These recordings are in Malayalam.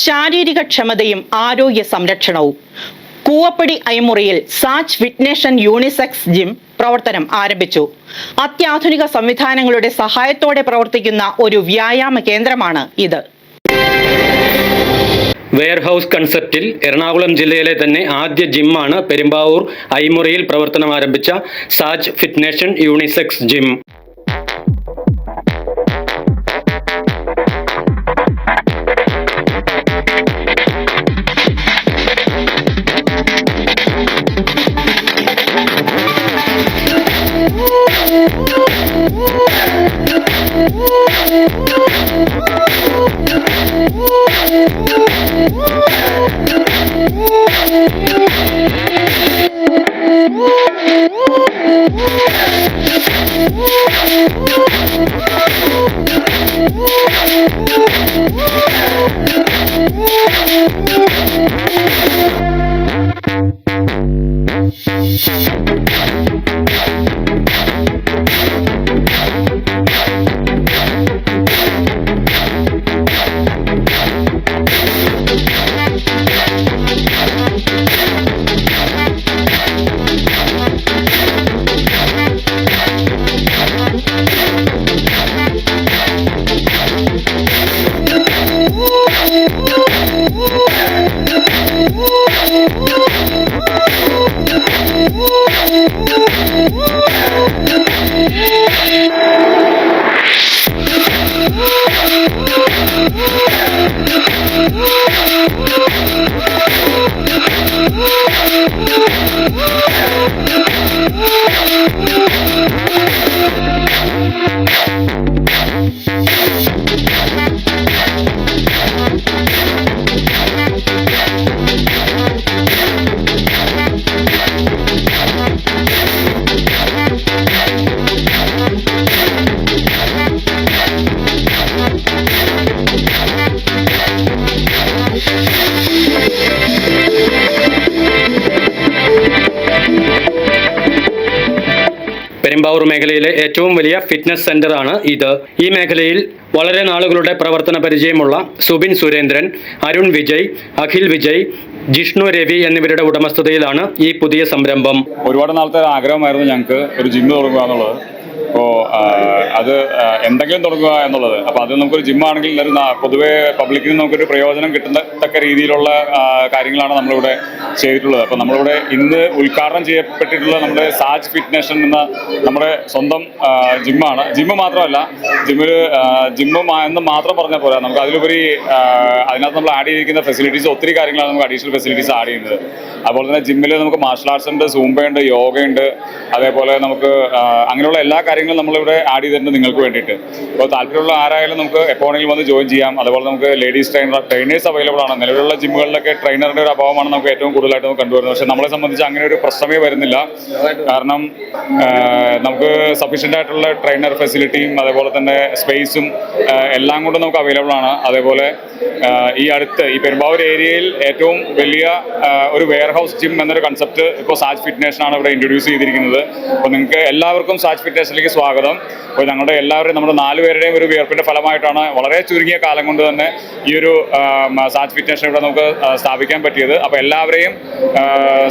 ശാരീരിക ക്ഷമതയും ആരോഗ്യ സംരക്ഷണവും. കൂവപ്പടി ഐമുറിയിൽ Saj fitness and unisex gym പ്രവർത്തനം ആരംഭിച്ചു. അത്യാധുനിക സംവിധാനങ്ങളുടെ സഹായത്തോടെ പ്രവർത്തിക്കുന്ന ഒരു വ്യായാമ കേന്ദ്രമാണ് ഇത്. വെയർഹൌസ് കൺസെപ്റ്റിൽ എറണാകുളം ജില്ലയിലെ തന്നെ ആദ്യ ജിമ്മാണ് പെരുമ്പാവൂർ ഐമുറിയിൽ പ്രവർത്തനം ആരംഭിച്ച Saj fitness and unisex gym. Perumbavoor മേഖലയിലെ ഏറ്റവും വലിയ ഫിറ്റ്നസ് സെന്ററാണ് ഇത്. ഈ മേഖലയിൽ വളരെ നാളുകളുടെ പ്രവർത്തന പരിചയമുള്ള സുബിൻ സുരേന്ദ്രൻ, അരുൺ വിജയ്, അഖിൽ വിജയ്, ജിഷ്ണു രവി എന്നിവരുടെ ഉടമസ്ഥതയിലാണ് ഈ പുതിയ സംരംഭം. ഒരുപാട് നാളത്തെ ആഗ്രഹമായിരുന്നു ഞങ്ങൾക്ക് ഒരു ജിം തുടങ്ങുക എന്നുള്ളത്. അപ്പോൾ അത് എന്തെങ്കിലും തുടങ്ങുക എന്നുള്ളത്. അപ്പോൾ അത് നമുക്കൊരു ജിമ്മാണെങ്കിൽ ഒരു പൊതുവെ പബ്ലിക്കിന് നമുക്കൊരു പ്രയോജനം കിട്ടുന്നത്തക്ക രീതിയിലുള്ള കാര്യങ്ങളാണ് നമ്മളിവിടെ ചെയ്തിട്ടുള്ളത്. അപ്പോൾ നമ്മളിവിടെ ഇന്ന് ഉദ്ഘാടനം ചെയ്യപ്പെട്ടിട്ടുള്ള നമ്മുടെ സാജ് ഫിറ്റ്നസ് എന്ന നമ്മുടെ സ്വന്തം ജിമ്മാണ്. ജിമ്മ് മാത്രമല്ല, ജിമ്മ് എന്ന് മാത്രം പറഞ്ഞാൽ പോരാ, നമുക്ക് അതിലുപരി അതിനകത്ത് നമ്മൾ ആഡ് ചെയ്തിരിക്കുന്ന ഫെസിലിറ്റീസ് ഒത്തിരി കാര്യങ്ങളാണ് നമുക്ക് അഡീഷണൽ ഫെസിലിറ്റീസ് ആഡ് ചെയ്യുന്നത്. അതുപോലെ തന്നെ ജിമ്മിൽ നമുക്ക് മാർഷൽ ആർട്സ് ഉണ്ട്, സൂംബയുണ്ട്, യോഗയുണ്ട്, അതേപോലെ നമുക്ക് അങ്ങനെയുള്ള എല്ലാ കാര്യങ്ങളും നമ്മളിവിടെ ആഡ് ചെയ്തിട്ടുണ്ട് നിങ്ങൾക്ക് വേണ്ടിയിട്ട്. അപ്പോൾ താല്പര്യമുള്ള ആരായാലും നമുക്ക് എപ്പോഴെങ്കിലും വന്ന് ജോയിൻ ചെയ്യാം. അതുപോലെ നമുക്ക് ലേഡീസ് ട്രെയിനേഴ്സ് അവൈലബിൾ ആണ്. നിലവിലുള്ള ജിമ്മുകളിലൊക്കെ ട്രെയിനറിൻ്റെ ഒരു അഭാവമാണ് നമുക്ക് ഏറ്റവും കൂടുതലായിട്ട് നമുക്ക് കണ്ടുവരുന്നത്. പക്ഷേ നമ്മളെ സംബന്ധിച്ച് അങ്ങനെ ഒരു പ്രശ്നമേ വരുന്നില്ല. കാരണം നമുക്ക് സഫീഷ്യൻ്റ് ആയിട്ടുള്ള ട്രെയിനർ ഫെസിലിറ്റിയും അതേപോലെ തന്നെ സ്പേസും എല്ലാം കൊണ്ടും നമുക്ക് അവൈലബിൾ ആണ്. അതേപോലെ ഈ പെരുമ്പാവൂർ ഏരിയയിൽ ഏറ്റവും വലിയ ഒരു വെയർഹൌസ് ജിം എന്നൊരു കൺസെപ്റ്റ് ഇപ്പോൾ സാജ് ഫിറ്റ്നസിനാണ് ഇവിടെ ഇൻട്രൊഡ്യൂസ് ചെയ്തിരിക്കുന്നത്. അപ്പോൾ നിങ്ങൾക്ക് എല്ലാവർക്കും സാജ് ഫിറ്റ്നസിലേക്ക് സ്വാഗതം. അപ്പോൾ ഞങ്ങളുടെ എല്ലാവരും നമ്മുടെ 4 പേരുടെയും ഒരു വിയർപ്പിൻ്റെ ഫലമായിട്ടാണ് വളരെ ചുരുങ്ങിയ കാലം കൊണ്ട് തന്നെ ഈ ഒരു സാജ് ഫിറ്റ്നസ് ഇവിടെ നമുക്ക് സ്ഥാപിക്കാൻ പറ്റിയത്. അപ്പോൾ എല്ലാവരെയും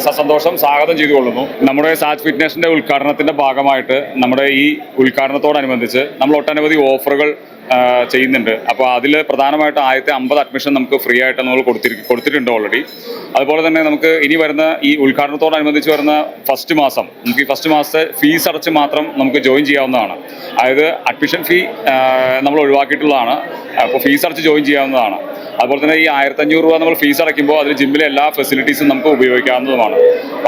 സസന്തോഷം സ്വാഗതം ചെയ്തുകൊള്ളുന്നു. നമ്മുടെ സാജ് ഫിറ്റ്നസിൻ്റെ ഉദ്ഘാടനത്തിൻ്റെ ഭാഗമായിട്ട് നമ്മുടെ ഈ ഉദ്ഘാടനത്തോടനുബന്ധിച്ച് നമ്മൾ ഒട്ടനവധി ഓഫറുകൾ ചെയ്യുന്നുണ്ട്. അപ്പോൾ അതിൽ പ്രധാനമായിട്ട് ആദ്യത്തെ 50 അഡ്മിഷൻ നമുക്ക് ഫ്രീ ആയിട്ട് നമ്മൾ കൊടുത്തിട്ടുണ്ട് ഓൾറെഡി. അതുപോലെ തന്നെ നമുക്ക് ഇനി വരുന്ന ഈ ഉദ്ഘാടനത്തോടനുബന്ധിച്ച് വരുന്ന ഫസ്റ്റ് മാസം നമുക്ക് ഈ ഫസ്റ്റ് മാസത്തെ ഫീസ് അടച്ച് മാത്രം നമുക്ക് ജോയിൻ ചെയ്യാവുന്നതാണ്. അതായത് അഡ്മിഷൻ ഫീ നമ്മൾ ഒഴിവാക്കിയിട്ടുള്ളതാണ്. അപ്പോൾ ഫീസ് അടച്ച് ജോയിൻ ചെയ്യാവുന്നതാണ്. അതുപോലെ തന്നെ ഈ 1500 രൂപ നമ്മൾ ഫീസ് അടയ്ക്കുമ്പോൾ അതിൽ ജിമ്മിലെ എല്ലാ ഫെസിലിറ്റീസും നമുക്ക് ഉപയോഗിക്കാവുന്നതുമാണ്.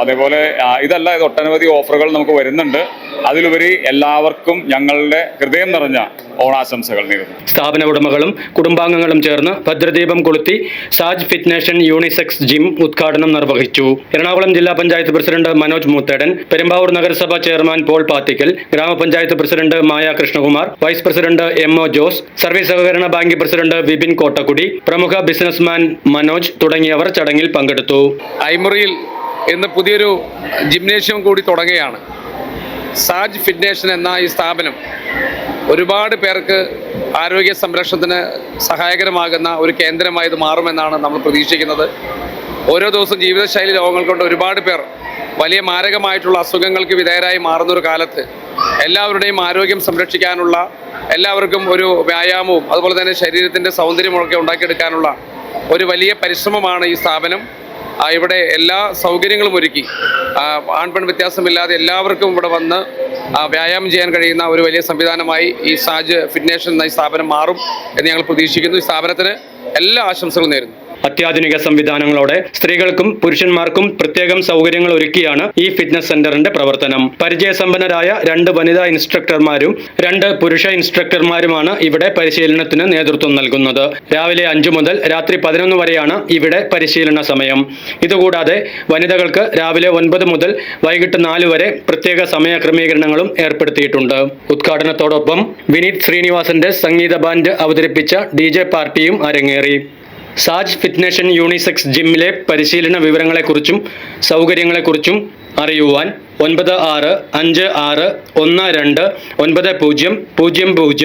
അതേപോലെ ഇത് ഒട്ടനവധി ഓഫറുകൾ നമുക്ക് വരുന്നുണ്ട്. അതിലുപരി എല്ലാവർക്കും ഞങ്ങളുടെ ഹൃദയം നിറഞ്ഞ ഓണാശംസകൾ നേരുന്നു. സ്ഥാപന ഉടമകളും കുടുംബാംഗങ്ങളും ചേർന്ന് ഭദ്രദീപം കൊളുത്തി Saj fitness and unisex gym ഉദ്ഘാടനം നിർവഹിച്ചു. എറണാകുളം ജില്ലാ പഞ്ചായത്ത് പ്രസിഡന്റ് മനോജ് മൂത്തേടൻ, പെരുമ്പാവൂർ നഗരസഭ ചെയർമാൻ പോൾ പാത്തിക്കൽ, ഗ്രാമപഞ്ചായത്ത് president Maya Krishnakumar, vice president MO Jose, service സഹകരണ ബാങ്ക് പ്രസിഡന്റ് വിപിൻ കോട്ടക്കുടി, പ്രമുഖ ബിസിനസ്മാൻ മനോജ് തുടങ്ങിയവർ ചടങ്ങിൽ പങ്കെടുത്തു. ഐമുറിയിൽ ഇന്ന് പുതിയൊരു ജിംനേഷ്യം കൂടി തുടങ്ങുകയാണ്. സാജ് ഫിറ്റ്നസ് എന്ന ഈ സ്ഥാപനം ഒരുപാട് പേർക്ക് ആരോഗ്യ സംരക്ഷണത്തിന് സഹായകരമാകുന്ന ഒരു കേന്ദ്രമായി ഇത് മാറുമെന്നാണ് നമ്മൾ പ്രതീക്ഷിക്കുന്നത്. ഓരോ ദിവസവും ജീവിതശൈലി രോഗങ്ങൾ കൊണ്ട് ഒരുപാട് പേർ വലിയ മാരകമായിട്ടുള്ള അസുഖങ്ങൾക്ക് വിധേയരായി മാറുന്നൊരു കാലത്ത് എല്ലാവരുടെയും ആരോഗ്യം സംരക്ഷിക്കാനുള്ള, എല്ലാവർക്കും ഒരു വ്യായാമവും അതുപോലെ തന്നെ ശരീരത്തിൻ്റെ സൗന്ദര്യമൊക്കെ ഉണ്ടാക്കിയെടുക്കാനുള്ള ഒരു വലിയ പരിശ്രമമാണ് ഈ സ്ഥാപനം. ഇവിടെ എല്ലാ സൗകര്യങ്ങളും ഒരുക്കി ആൺപെൺ വ്യത്യാസമില്ലാതെ എല്ലാവർക്കും ഇവിടെ വന്ന് വ്യായാമം ചെയ്യാൻ കഴിയുന്ന ഒരു വലിയ സംവിധാനമായി ഈ സാജ് ഫിറ്റ്നേഷൻ എന്ന ഈ സ്ഥാപനം മാറും എന്ന് ഞങ്ങൾ പ്രതീക്ഷിക്കുന്നു. ഈ സ്ഥാപനത്തിന് എല്ലാ ആശംസകളും നേരുന്നു. അത്യാധുനിക സംവിധാനങ്ങളോടെ സ്ത്രീകൾക്കും പുരുഷന്മാർക്കും പ്രത്യേകം സൗകര്യങ്ങൾ ഒരുക്കിയാണ് ഈ ഫിറ്റ്നസ് സെന്ററിന്റെ പ്രവർത്തനം. പരിചയസമ്പന്നരായ 2 വനിതാ ഇൻസ്ട്രക്ടർമാരും 2 പുരുഷ ഇൻസ്ട്രക്ടർമാരുമാണ് ഇവിടെ പരിശീലനത്തിന് നേതൃത്വം നൽകുന്നത്. രാവിലെ 5 മുതൽ രാത്രി 11 വരെയാണ് ഇവിടെ പരിശീലന സമയം. ഇതുകൂടാതെ വനിതകൾക്ക് രാവിലെ 9 മുതൽ വൈകിട്ട് 4 വരെ പ്രത്യേക സമയ ക്രമീകരണങ്ങളും ഏർപ്പെടുത്തിയിട്ടുണ്ട്. ഉദ്ഘാടനത്തോടൊപ്പം വിനീത് ശ്രീനിവാസന്റെ സംഗീത ബാൻഡ് അവതരിപ്പിച്ച DJ പാർട്ടിയും അരങ്ങേറി. സാജ് ഫിറ്റ്നേഷൻ യൂണിസെക്സ് ജിമ്മിലെ പരിശീലന വിവരങ്ങളെക്കുറിച്ചും സൗകര്യങ്ങളെക്കുറിച്ചും അറിയുവാൻ 9656129000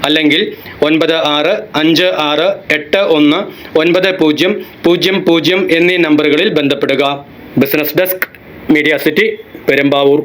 അല്ലെങ്കിൽ 9656819000 എന്നീ നമ്പറുകളിൽ ബന്ധപ്പെടുക. Business desk, media city, Perumbavoor.